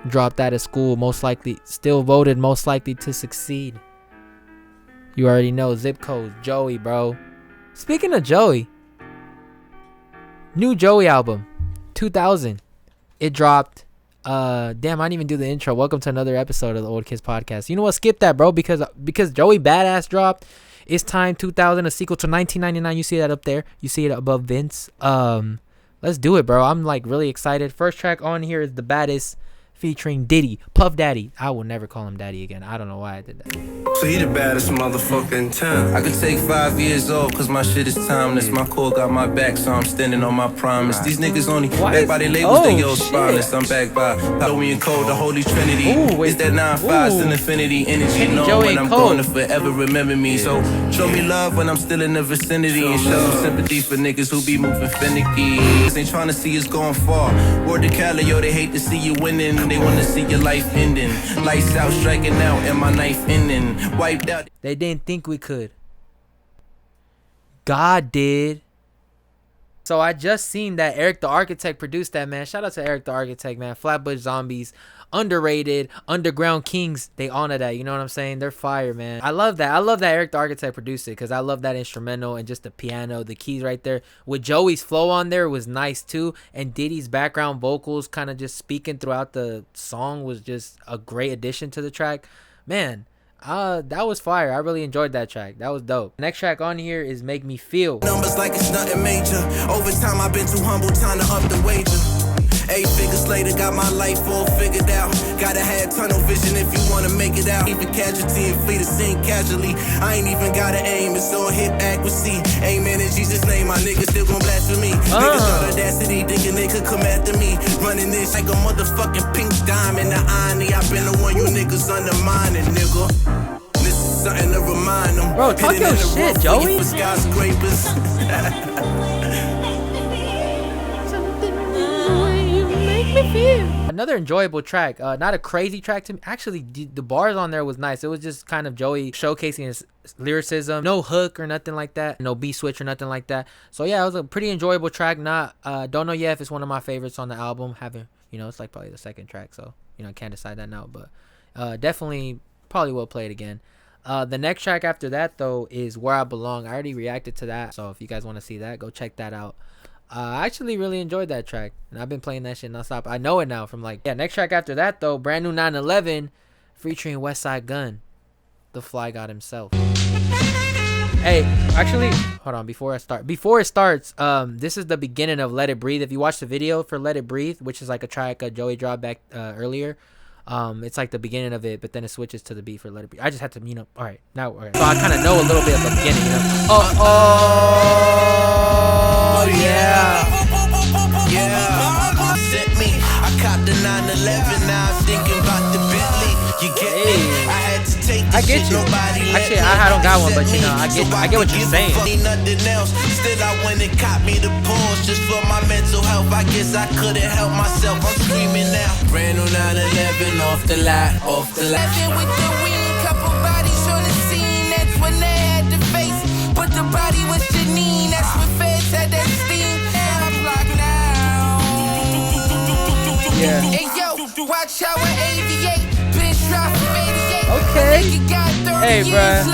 dropped out of school, most likely, still voted most likely to succeed. You already know, Zipcodes, Joey, bro. Speaking of Joey, new Joey album, 2000. It dropped. Damn, I didn't even do the intro. Welcome to another episode of the Old Kids Podcast. You know what? Skip that, bro, because Joey Baddest dropped. It's Time 2000, a sequel to 1999. You see that up there? You see it above Vince. Let's do it, bro. I'm like really excited. First track on here is the Baddest featuring Diddy, Puff Daddy. I will never call him Daddy again. I don't know why I did that. So he the baddest motherfucker in town. I could take 5 years off, cause my shit is timeless. My core got my back, so I'm standing on my promise. These niggas only back by their labels, they yo spineless. I'm back by Joey and Cole, the Holy Trinity. It's that 9-5 still infinity energy. Know when I'm going to forever remember me. So show me love when I'm still in the vicinity. And show some sympathy for niggas who be moving finicky. Ain't trying to see us going far. Word to Cali, yo, they hate to see you winning. They wanna see your life ending. Lights out, striking out, and my knife ending. Wiped out. They didn't think we could. God did. So I just seen that Eric the Architect produced that, man. Shout out to Eric the Architect, man. Flatbush Zombies, underrated, Underground Kings. They honor that, you know what I'm saying? They're fire, man. I love that. I love that Eric the Architect produced it because I love that instrumental and just the piano, the keys right there. With Joey's flow on there was nice too. And Diddy's background vocals kind of just speaking throughout the song was just a great addition to the track. Man, that was fire. I really enjoyed that track. That was dope. Next track on here is Make Me Feel. Numbers like it's nothing major. Over time I've been too humble, time to up the wager. 8 figures later, got my life all figured out. Gotta have tunnel vision if you wanna make it out. Even casualty and flee the scene casually. I ain't even gotta aim, it's all hip accuracy. Amen in Jesus' name, my niggas still gon' blaspheme. Niggas got audacity, thinking they could come after me. Running this like a motherfucking pink diamond. The irony, I've been the one you niggas undermining, nigga. This is something to remind them. Bro, talk your shit, Joey. For skyscrapers. Another enjoyable track, not a crazy track to me. Actually, the bars on there was nice. It was just kind of Joey showcasing his lyricism. No hook or nothing like that. No beat switch or nothing like that. So yeah, it was a pretty enjoyable track. Not don't know yet if it's one of my favorites on the album. It's like probably the second track, so I can't decide that now. But definitely probably will play it again. The next track after that though is Where I Belong. I already reacted to that, so if you guys want to see that, go check that out. I actually really enjoyed that track, and I've been playing that shit nonstop. I know it now from next track after that though, brand new 911 featuring Westside Gunn, the Fly God himself. Hey, actually, hold on, before it starts, this is the beginning of Let It Breathe. If you watch the video for Let It Breathe, which is like a track Joey dropped back earlier, it's like the beginning of it, but then it switches to the beat for Let It Breathe. I just had to, all right. So I kind of know a little bit of the beginning, Oh yeah. Set me. I caught the 911. Now I'm thinking about the Bentley. You get me? I had to take I get you. Actually, I don't got one, but I get what you're saying. Nothing else. Still, I went and caught me the pause just for my mental health. I guess I couldn't help myself. I'm screaming now. Brand new 911 off the lot. With the wing, couple bodies on the scene. That's when they had the face. But the body was Janine. That's when feds had that steam. I'm locked now. Yeah. Hey yo, watch how I aviate. Bitch drop from 88. Okay. Hey, bruh.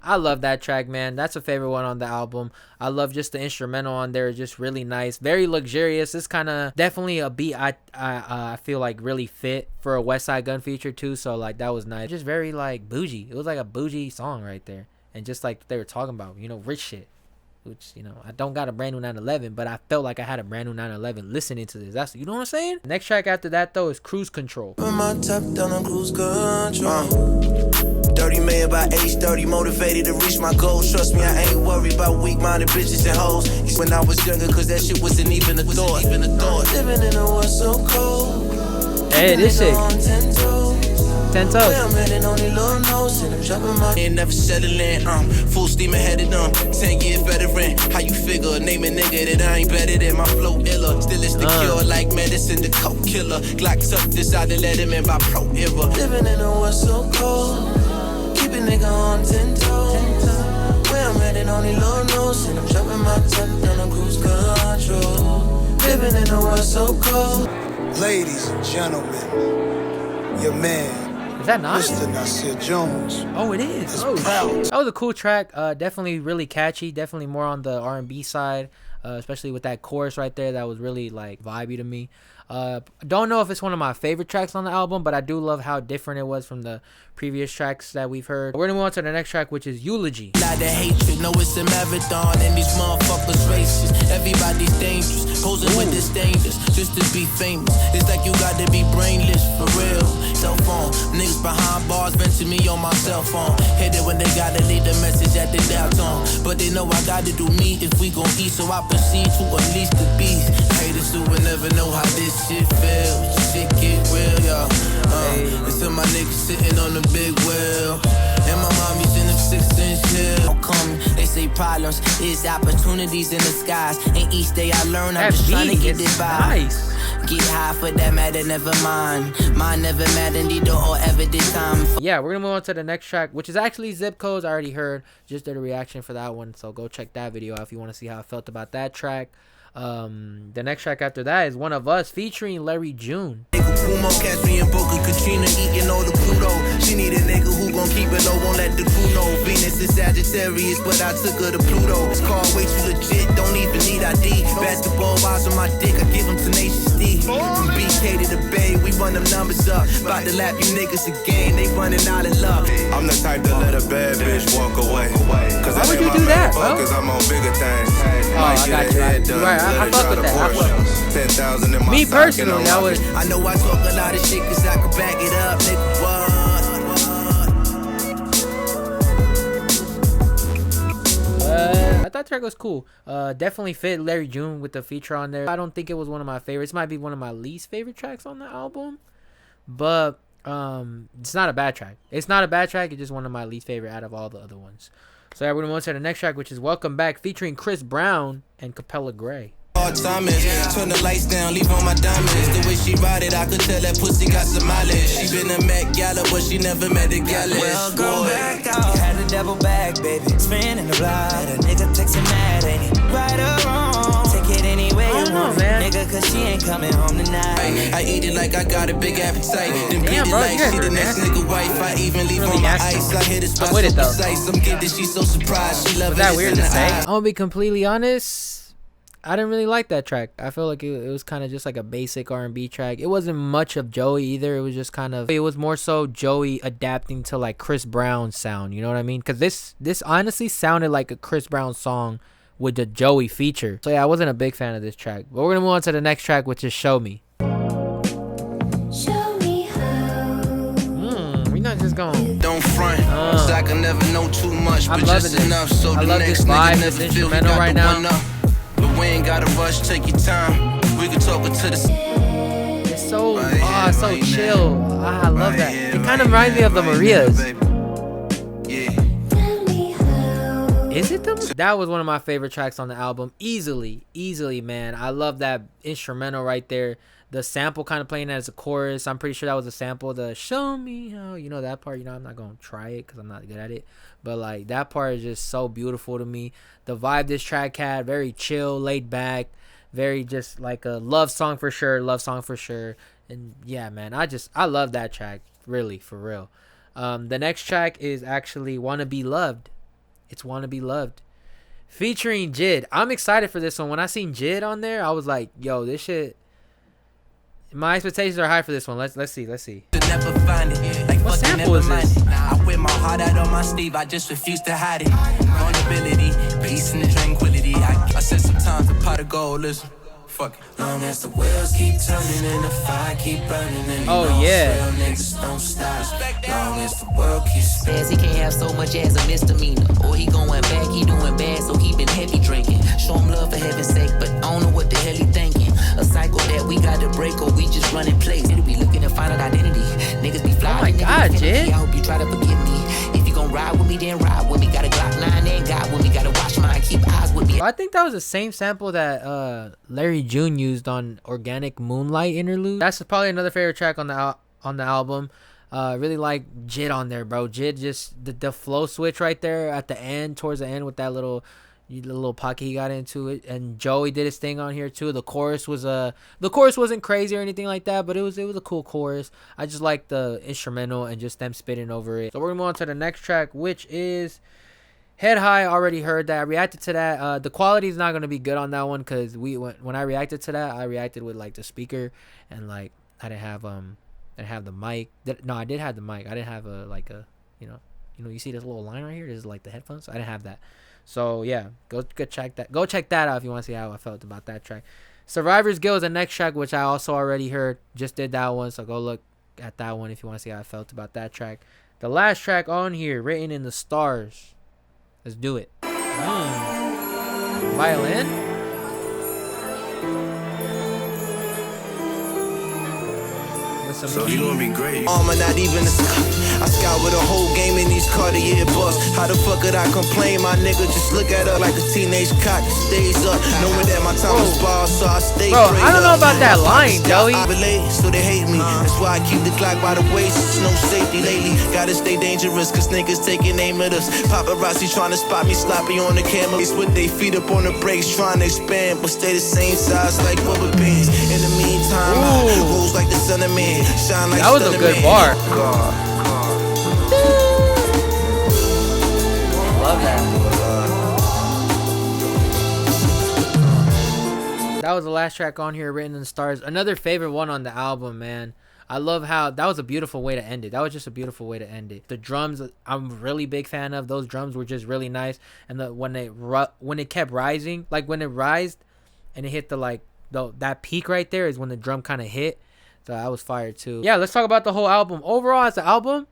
I love that track, man. That's a favorite one on the album. I love just the instrumental on there. Just really nice, very luxurious. It's kind of definitely a beat I feel like really fit for a Westside Gunn feature too. So like that was nice. Just very like bougie. It was like a bougie song right there, and just like they were talking about, rich shit. Which, I don't got a brand new 911, but I felt like I had a brand new 911 listening to this. That's, you know what I'm saying? Next track after that, though, is Cruise Control. Put my top down on cruise control. 30 man by age 30, motivated to reach my goals. Trust me, I ain't worried about weak-minded bitches and hoes. When I was younger, cause that shit wasn't even a thought. Living in a world so cold. Hey, this shit. 10 toes. Ain't never settling, full steam ahead of them. 10-year veteran, how you figure? Name a nigga that I ain't better than my flow iller. Still it's the cure like medicine, the coke killer. Glock tough, decide to let him in by pro era. Living in a world so cold. Keep a nigga on 10 toes. Where I'm headed, only Lord knows. And I'm dropping my top down on cruise control. Living in a world so cold. Ladies and gentlemen, your man, Is that Nas? Mr. Nasir Jones. Oh, it is. Oh, that was a cool track. Definitely really catchy. Definitely more on the R&B side, especially with that chorus right there. That was really like vibey to me. Don't know if it's one of my favorite tracks on the album, but I do love how different it was from the previous tracks that we've heard. We're gonna move on to the next track, which is Eulogy. Lot of hatred, know it's a marathon, and these motherfuckers racist. Everybody's dangerous, posing with disdainers, just to be famous. It's like you got to be brainless for real. Cell phone, niggas behind bars venting me on my cell phone. Hit it when they gotta leave the message at the dial tone, but they know I gotta do me if we gon' eat, so I proceed to unleash the beast. Haters who will never know how this shit feels. Shit get real, y'all. And some my niggas sitting on the big wheel, and my mommy's in the 6-inch hill. Come, they say problems is opportunities in the skies, and each day I learn I'm just trying to get it by. Nice. Get high for that matter, never mind. Mine never matter, neither or ever did time. Yeah, we're gonna move on to the next track, which is actually Zipcodes. I already heard, just did a reaction for that one, so go check that video out if you want to see how I felt about that track. The next track after that is One of Us featuring Larry June. Kumo catch me in Boca Katrina eating all the Pluto. She need a nigga who gon' keep it low, won't let the crew know. Venus is Sagittarius, but I took her to Pluto. This car way too legit, don't even need ID. Basketball eyes on my dick, I give them tenacious D. From BK to the Bay, we run them numbers up. About to lap you niggas again, they running out of luck. I'm the type to let a bad bitch walk away. Why would you do that, bro? Cause I'm on bigger things. Oh, I got you. Right. I fuck with that. 10,000 in my Me personally, I would. I know I talk a lot of shit cause I can back it up, nigga. I thought the track was cool. Definitely fit Larry June with the feature on there. I don't think it was one of my favorites. It might be one of my least favorite tracks on the album, but it's not a bad track. It's not a bad track. It's just one of my least favorite out of all the other ones. So yeah, we're gonna move on to the next track, which is Welcome Back featuring Chris Brown and Capella Gray. Hard timing, turn the lights down, leave on my diamonds. The way she ride it, I could tell that pussy got some mileage. She been a Met Gala, but she never met a gala. Welcome back, dog. Had a double bag, baby. Spinning the block. A nigga texting mad, ain't it? Right or wrong? Take it any way you want, man. Nigga, cause she ain't coming home tonight. I eat it like I got a big appetite. Then beat it bro, like she the next nigga wife. I even leave really on my nasty. ice. I hit it spot with so it, though. precise. I'm getting she's so surprised. She love Was that weird to say? I'm gonna be completely honest. I didn't really like that track. I feel like it was kind of just like a basic R&B track. It wasn't much of Joey either. It was just kind of, it was more so Joey adapting to like Chris Brown's sound. You know what I mean? Because this honestly sounded like a Chris Brown song with the Joey feature. So yeah, I wasn't a big fan of this track. But we're gonna move on to the next track, which is Show Me. Show me how. We're not just going. Don't front, so I can never know too much, I'm but loving just this. enough so I the love next this nigga vibe, never this feel he instrumental got right the now. one up. But we ain't gotta rush, take your time. We can talk it to the. It's so Right so here, chill. I love Right that. here, It kind of right reminds me of the here, Marias. baby. Yeah. Tell me how. Is it them? That was one of my favorite tracks on the album. Easily, man. I love that instrumental right there. The sample kind of playing as a chorus. I'm pretty sure that was a sample. The Show Me How. You know that part. You know, I'm not going to try it because I'm not good at it. But like that part is just so beautiful to me. The vibe this track had, very chill, laid back. Very just like a love song for sure. Love song for sure. And yeah, man, I love that track. Really, for real. The next track is actually Wanna Be Loved. It's Wanna Be Loved featuring Jid. I'm excited for this one. When I seen Jid on there, I was like, yo, this shit, my expectations are high for this one. Let's see. Never find it. Like What fucking sample is never this? mind it. I wear my heart out on my sleeve, I just refuse to hide it. Vulnerability, peace and tranquility. I said sometimes a pot of gold, listen. Fuck it. Long as the wheels keep turning and the fire keep burning and Oh, yeah. real niggas don't stop. Long as the world keeps spinning. Says he can't have so much as a misdemeanor. Or he going back, he doing bad, so he been heavy drinking. Show him love for heaven's sake, but I don't know what the hell he thinking. A cycle that we got to break or we just run in place. It'll be looking to find an identity. Niggas be flying. Oh my God, Jid. I hope you try to forgive me. If you gon' ride with me, then ride with me. Got a Glock 9 and God with me. Gotta watch mine, keep eyes with me. I think that was the same sample that Larry June used on Organic Moonlight Interlude. That's probably another favorite track on the album. Really like Jid on there, bro. Jid just the flow switch right there at the end, towards the end with that little The little pocket he got into it, and Joey did his thing on here too. The chorus wasn't crazy or anything like that, but it was a cool chorus. I just like the instrumental and just them spitting over it. So we're gonna move on to the next track, which is Head High. Already heard that. I reacted to that. The quality is not gonna be good on that one because when I reacted to that, I reacted with like the speaker and like I didn't have the mic. No, I did have the mic. I didn't have you see this little line right here. This is like the headphones. So I didn't have that. So yeah, go check that. Go check that out if you want to see how I felt about that track. Survivor's Guild is the next track, which I also already heard. Just did that one, so go look at that one if you want to see how I felt about that track. The last track on here, Written in the Stars. Let's do it. Violin. So you gonna be great. Armor not even a I scout with a whole game in these Cartier busts. How the fuck could I complain? My nigga just look at her like a teenage cock that stays up. Knowing that my time is ball, so I stay. Bro, I don't know about that line, Joey. I relate, so they hate me. That's why I keep the Glock by the waist. It's no safety lately. Gotta stay dangerous, cause niggas taking aim at us. Paparazzi trying to spot me sloppy on the camera. With their feet up on the brakes, trying to expand, but stay the same size like rubber bands. In the meantime, I rose like the sun of man. Shine like that was a good bar. Love that. That was the last track on here, Written in the Stars. Another favorite one on the album, man. I love how that was a beautiful way to end it. That was just a beautiful way to end it. The drums, I'm a really big fan of. Those drums were just really nice. And when it kept rising, like when it rised and it hit that peak right there is when the drum kind of hit. So I was fired too. Yeah, let's talk about the whole album. Overall, as an album,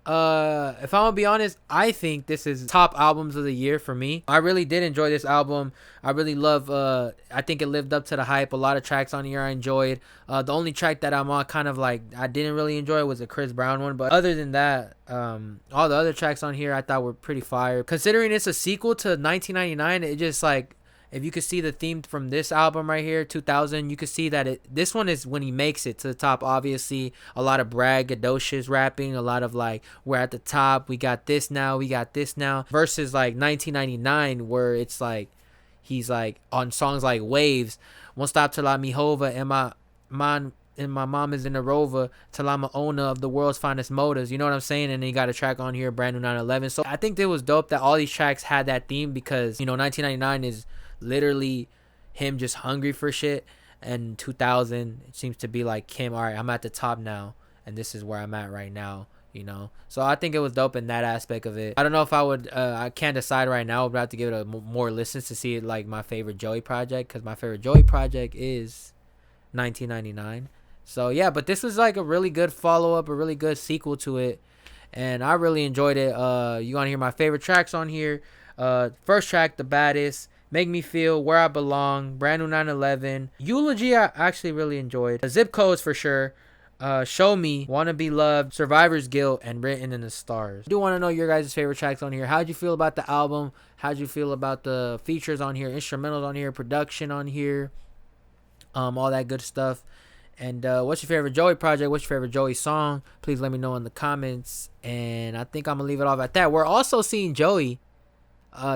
if I'm gonna be honest, I think this is top albums of the year for me. I really did enjoy this album. I really love. I think it lived up to the hype. A lot of tracks on here I enjoyed. The only track that I'm on kind of like I didn't really enjoy was the Chris Brown one. But other than that, all the other tracks on here I thought were pretty fire. Considering it's a sequel to 1999, it just like. If you could see the theme from this album right here, 2000, you could see that this one is when he makes it to the top. Obviously, a lot of braggadocious rapping, a lot of like, we're at the top, we got this now, versus like 1999, where it's like, he's like on songs like Waves, Won't Stop Till I Meet Hova, and my mom is in the Rover, till I'm a owner of the world's finest motors. You know what I'm saying? And then you got a track on here, Brand New 911. So I think it was dope that all these tracks had that theme because, 1999 is literally him just hungry for shit, and 2000 it seems to be like him, all right, I'm at the top now and this is where I'm at right now, so I think it was dope in that aspect of it. I don't know if I would I can't decide right now, but I have to give it more listens to see it like my favorite Joey project, because my favorite Joey project is 1999. So yeah, but this was like a really good follow-up, a really good sequel to it, and I really enjoyed it. You want to hear my favorite tracks on here? First track, The Baddest, Make Me Feel, Where I Belong, Brand New 911, Eulogy I actually really enjoyed, Zipcodes for sure, Show Me, Wanna Be Loved, Survivor's Guilt, and Written in the Stars. I do want to know your guys' favorite tracks on here. How'd you feel about the album? How'd you feel about the features on here, instrumentals on here, production on here, all that good stuff? And what's your favorite Joey project? What's your favorite Joey song? Please let me know in the comments. And I think I'm gonna leave it off at that. We're also seeing Joey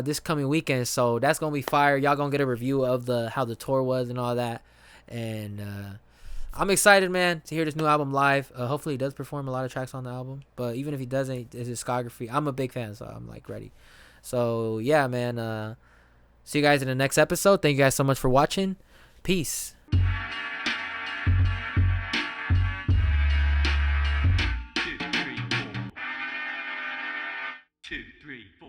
this coming weekend, so that's gonna be fire. Y'all gonna get a review of how the tour was and all that, and I'm excited, man, to hear this new album live. Hopefully he does perform a lot of tracks on the album, but even if he doesn't, his discography, I'm a big fan, so I'm like ready. So yeah, man, see you guys in the next episode. Thank you guys so much for watching. Peace. 2, 3, 4. 2, 3, 4.